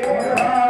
முருகா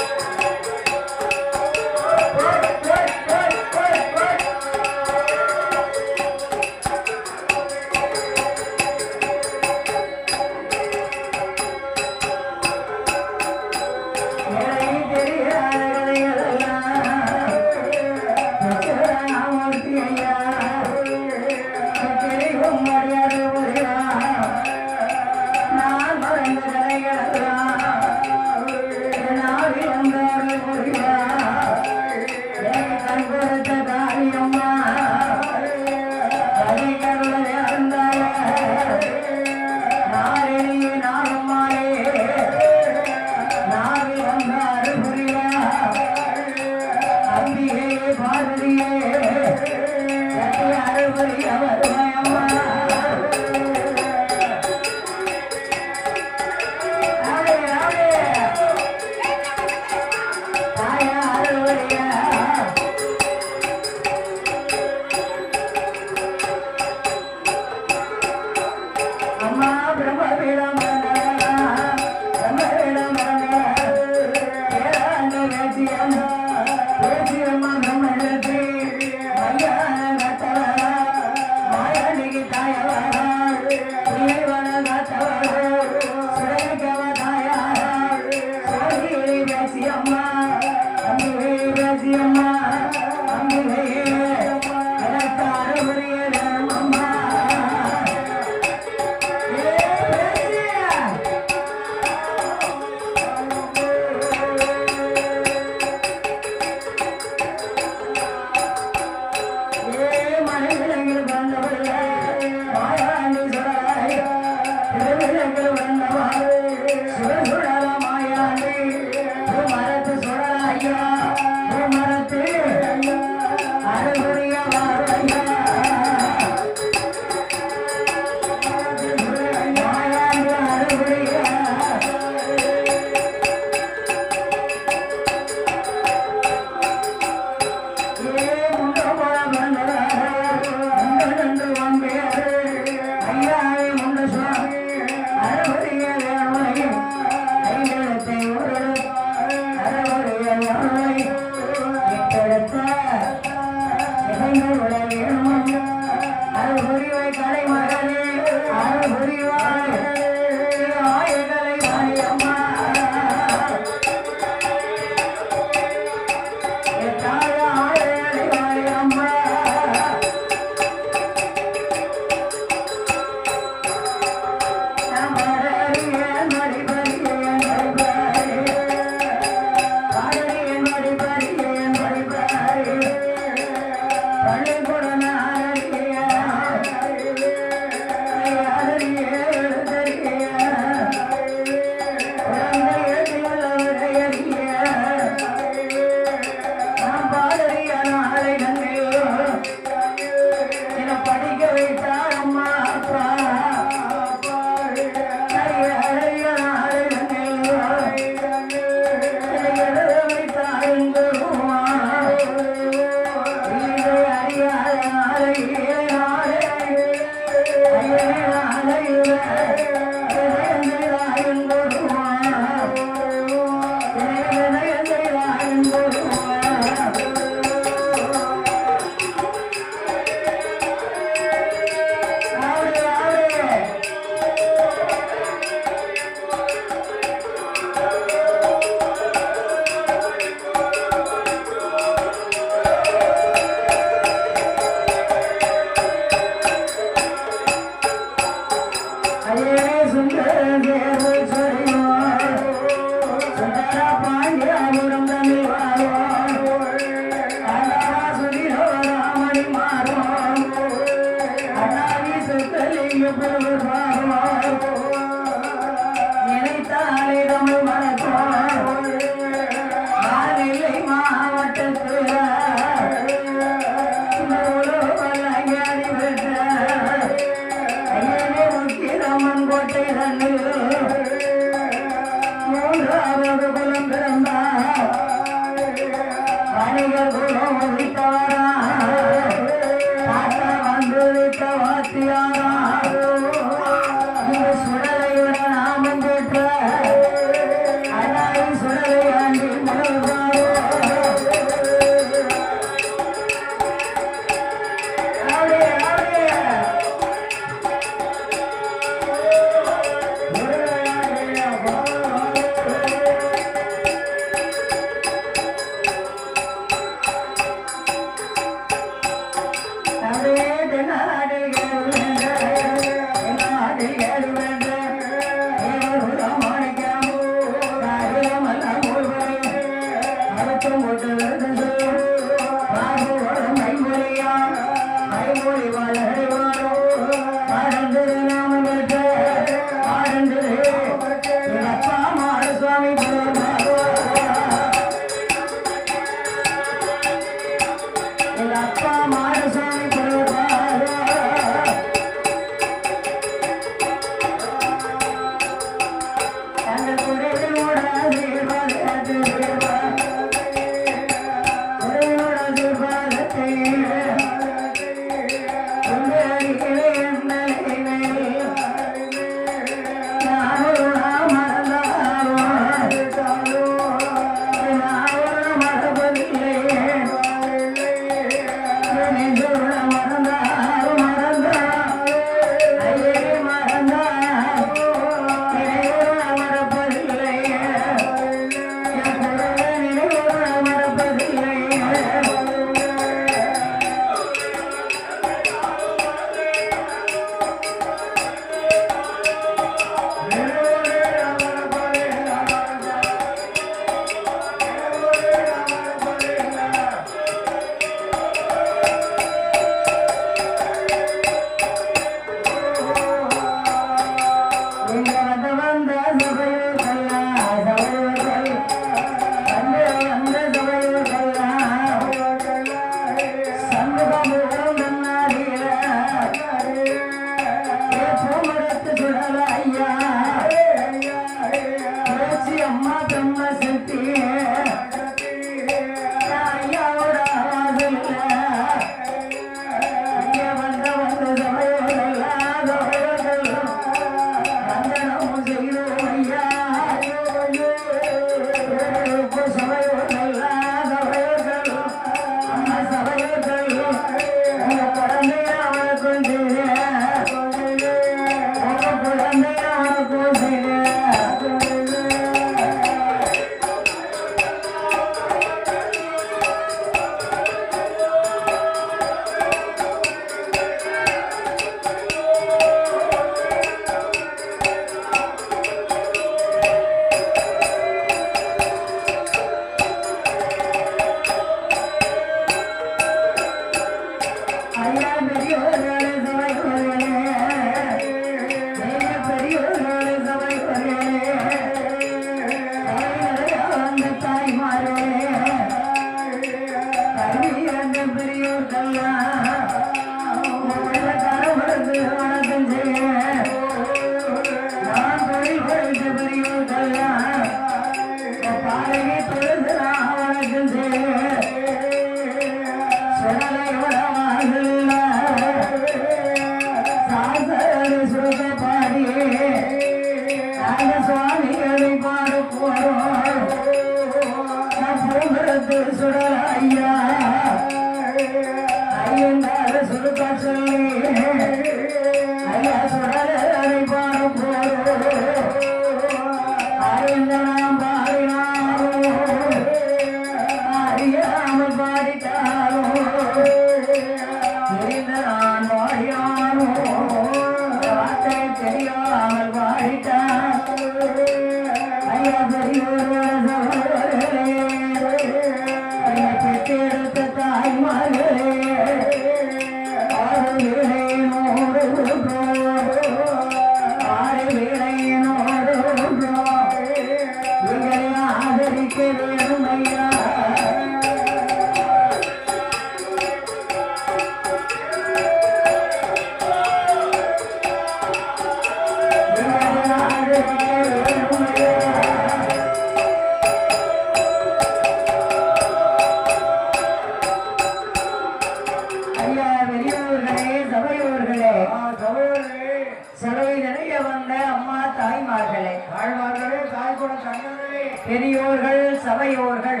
பெரியோர்கள் சபையோர்கள்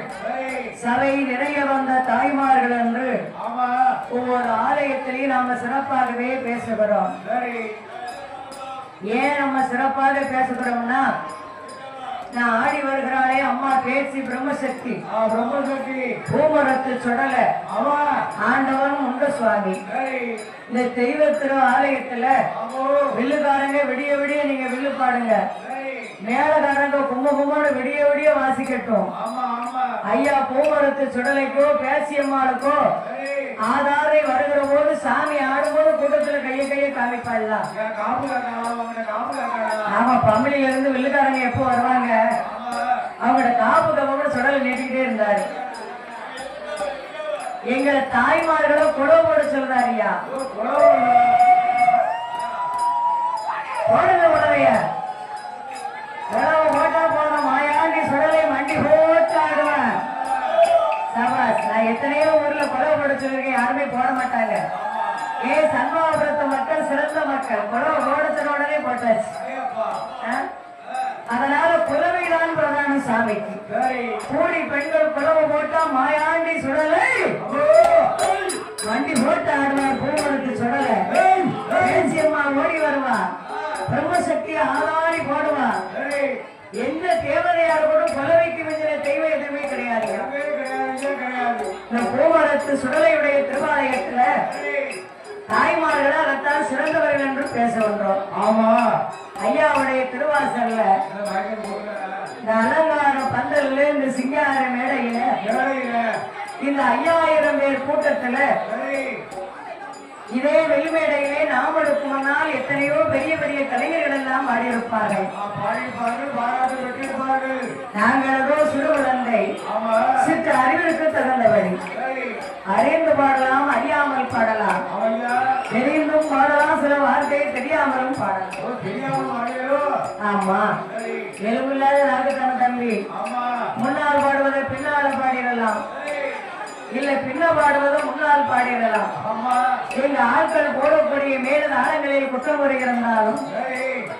சபை நிறைய வந்த தாய்மார்கள் என்று ஒவ்வொரு ஆலயத்திலையும் நாம சிறப்பாகவே பேசுகிறோம். ஏன் நம்ம சிறப்பாக பேசுகிறோம்னா, நான் ஆடி வருகிறாளே அம்மா பேசி பிரம்மசக்தி பூமரத்து சுடல ஆண்டவன் உண்ட சுவாமி. இந்த தெய்வ திரு ஆலயத்துல வில்லுக்காரங்க விடிய விடிய நீங்க வில்லு பாடுங்க, மேலக்காரங்க கும்பகும்பன்னு விடிய விடிய வாசிக்கட்டும். ஐயா பூமரத்து சுடலைக்கோ பேசியம்மாளுக்கோ ஆதாரை வருகிற போது சாமி ஆடும்போது கூட்டத்துல கைய காமிப்பாடலாம். ஆமா, பம்பளியில இருந்து வில்லுக்காரங்க எப்போ வருவாங்க, அவங்களோட காப்பு கப்ப சுடலை நீட்டிக்கிட்டே இருந்தாரு. எங்களை தாய்மார்களும் குடவு போட சொல்றாருயா, போடுங்க உடவைய ஓட்டா போன மாயாண்டி சுடலை மண்டி போட்டு ஆடுவேன். சபாஸ், நான் எத்தனையோ ஊர்ல குடவு போட சொல்லிருக்கேன், யாருமே போட மாட்டாங்க. சண்முகபுரத்து மக்கள் சிறந்த மக்கள், குடவை போடத்தின உடனே போட்டாச்சு. அதனால குலவைதான் பிரதான சாமிக்கு. கூடி பெண்கள் குலவை போட்டா மாயாண்டி சுடலை வண்டி போட்டு ஆடுவார். பூமரத்து சுடலை பேசியம்மா ஓடி வருவா, பிரம்மசக்தி ஆதாரி போடுவா. எந்த தேவதையாக கூட குலவைக்கு மிஞ்சின தெய்வம் எதுவுமே கிடையாது. பூமரத்து சுடலையுடைய திருவாலயத்துல தாய்மார்கள் அதைத்தான் சிறந்தவர்கள் என்று பேச வந்தோம். ஆமா, ஐயாவுடைய திருவாசல்ல இந்த அலங்கார பந்தல்ல இந்த சிங்கார மேடையில இந்த 5000 பேர் கூட்டத்துல இதே வெளிமேடையிலே நாமளுக்கு முன்னால் எத்தனையோ பெரிய பெரிய கலைஞர்கள் எல்லாம் பாடியிருப்பார்கள். நாங்களோ சிறு குழந்தை, சிற்று அறிவிற்கு தகுந்தவழி, அறிந்து பாடலாம், அறியாமல் பாடலாம், தெரிந்தும் பாடலாம், சில வார்த்தையை தெரியாமலும் பாடலாம். ஆமா, எலும்பில்லாத நாக்கு தன தம்பி, முன்னால் பாடுவதை பின்னால பாடிடலாம், இல்ல பின்ன பாடுவதை முன்னால் பாடிடலாம். எங்க ஆட்கள் போடக்கூடிய மேல ஆழங்களில் குற்றம் வருகிறாலும்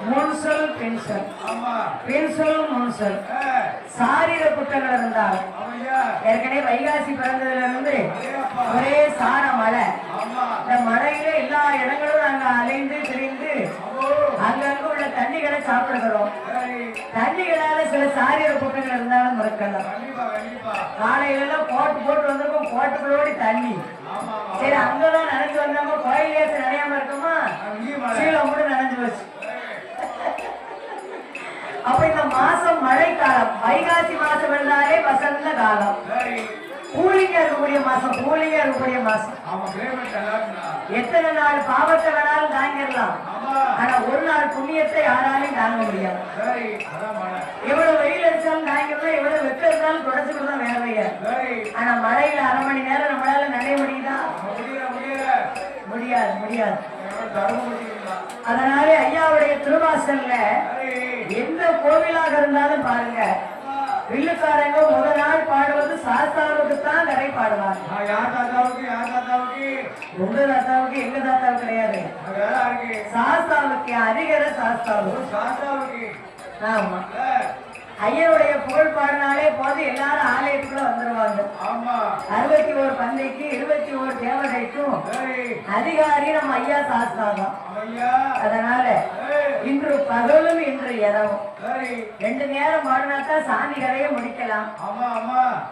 முன்சொல் பென்சொல், பென்சொல் முன்சொல் சாரீர குற்றங்கள் இருந்தாலும், ஏற்கனவே வைகாசி பிறந்ததுல இருந்து ஒரே சார மழை, இந்த மழையில எல்லா இடங்களும் நாங்க அலைந்து திரிந்து அங்கங்க உள்ள தண்ணிகளை சாப்பிடுகிறோம். தண்ணிகளால சில சாரீர குற்றங்கள் இருந்தாலும் மறுக்கலாம். காலையில எல்லாம் போட்டு வந்திருக்கோம், போட்டுகளோடு தண்ணி. சரி, அங்கதான் நினைச்சு வந்தாங்க, கோயிலே நினையாம இருக்குமா, சீலம் கூட நினைஞ்சு வச்சு. அப்ப இந்த மாசம் மழை காலம், வைகாசி மாசம் என்றாலே வசந்த காலம், கூலிங்கா இருக்கக்கூடிய மாசம், கூலிங்கா இருக்கக்கூடிய மாசம். எத்தனை நாள் பாவத்தை வேணாலும் தாங்கிடலாம், ஆனா ஒரு நாள் புண்ணியத்தை யாராலையும் தாங்க முடியாது. எவ்வளவு வெயில் அடிச்சாலும் தாங்கிடலாம், எவ்வளவு வெக்க இருந்தாலும் தொடச்சுக்கதான் வேலையா. ஆனா மழையில 1/2 மணி நேரம் நம்மளால நடைய முடியுதா? முடியாது, முடியாது. அதனால ஐயாவுடைய திருவாசல்ல எந்த கோவிலாக இருந்தாலும் பாருங்க, வில்லுக்காரங்க முதல் நாள் பாடுவது சாஸ்தாவுக்கு தான் கடை பாடுவாங்க. உங்க தாத்தாவுக்கு எங்க தாத்தாவுக்கு கிடையாது, சாஸ்தாவுக்கு அதிகர சாஸ்தாவுக்கு. ஆமா, ஐயருடைய புகழ் பாடினாலே போது எல்லாரும் ஆலயத்துக்குள்ள வந்துருவாங்க. 61 பந்தைக்கு 21 தேவதைக்கும் அதிகாரி நம்ம ஐயா சாஸ்தாதான். அதனால இன்று பகலும் இன்று இரவும் 2 நேரம் பாடினாத்தான் சாமி கதையை முடிக்கலாம்.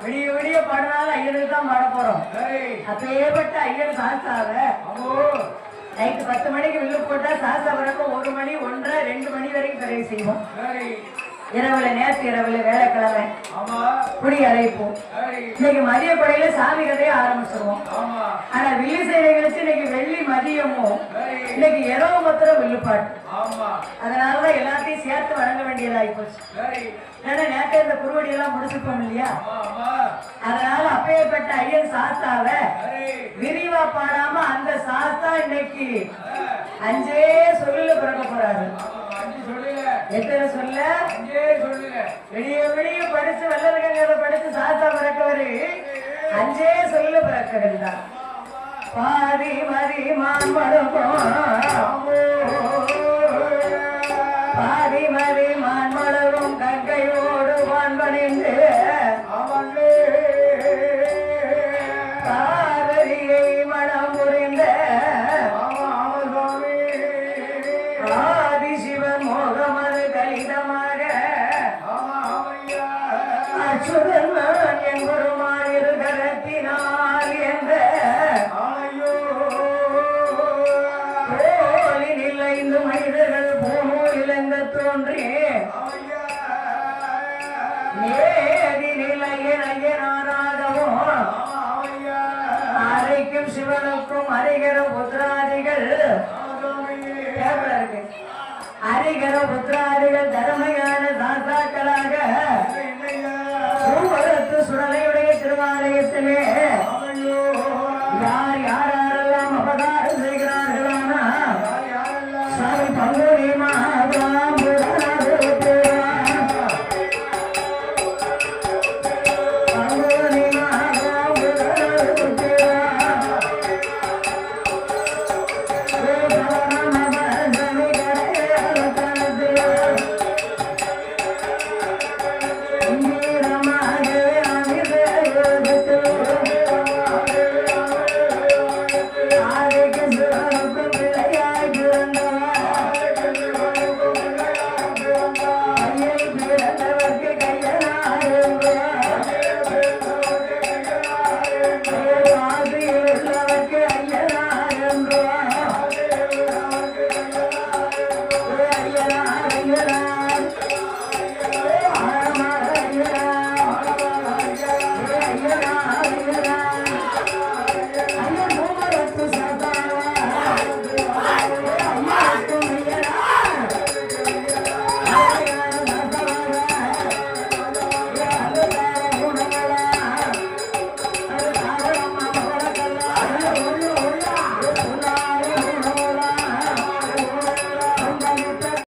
விடிய விடிய பாடினாலும் ஐயருக்கு தான் பாட போறோம். அப்பேற்பட்ட ஐயர் சாஸ்தாவ நைட்டு 10 மணிக்கு வில்லு போட்டா சாஸ்தா வரைக்கும் 1 மணி 1:30 2 மணி வரைக்கும் கரை செய்வோம். இரவுல நேற்று இரவுல வேலைக்கிழமை குடி அழைப்போம். இன்னைக்கு மதிய கொடையில சாமி கதையை ஆரம்பிச்சிருவோம். ஆனா வில்லு சேவை கழிச்சு இன்னைக்கு வெள்ளி மதியமும் இன்னைக்கு இரவு மாத்திரம் வில்லுப்பாட்டு. அதனாலதான் எல்லாத்தையும் சேர்த்து வழங்க வேண்டியதாகி போச்சு. ஏன்னா நேற்று இந்த குருவடி எல்லாம் முடிச்சுப்போம் இல்லையா, அதனால அப்பேற்பட்ட ஐயன் சாஸ்தாவ விரிவா பாடாம அந்த சாஸ்தா இன்னைக்கு 5 சொல்லுல பிறக்க போறாரு. எத்தனை சொல்ல விடிய விடிய படிச்சு வல்லரகங்களை படிச்சு சாஸ்தா பிறக்கவரு 5 சொல்லுல பிறக்க வேண்டாம். பாதி மதி மான்மளவும் பாதி மதி மான்மளவும் கங்கையோடு அச்சுதன் நான் என் குருமாயிரு கரத்தினால் என்ற தோளில் இளைந்து மனிதர்கள் பூநூலில் எங்க தோன்றி நேதி நிலையின் ஐயனாராகவும் அரைக்கும் சிவனுக்கும் அரிகர புத்திராதிகள் அரிகர புத்திராதிகள் தர்மையான சாசாக்களாக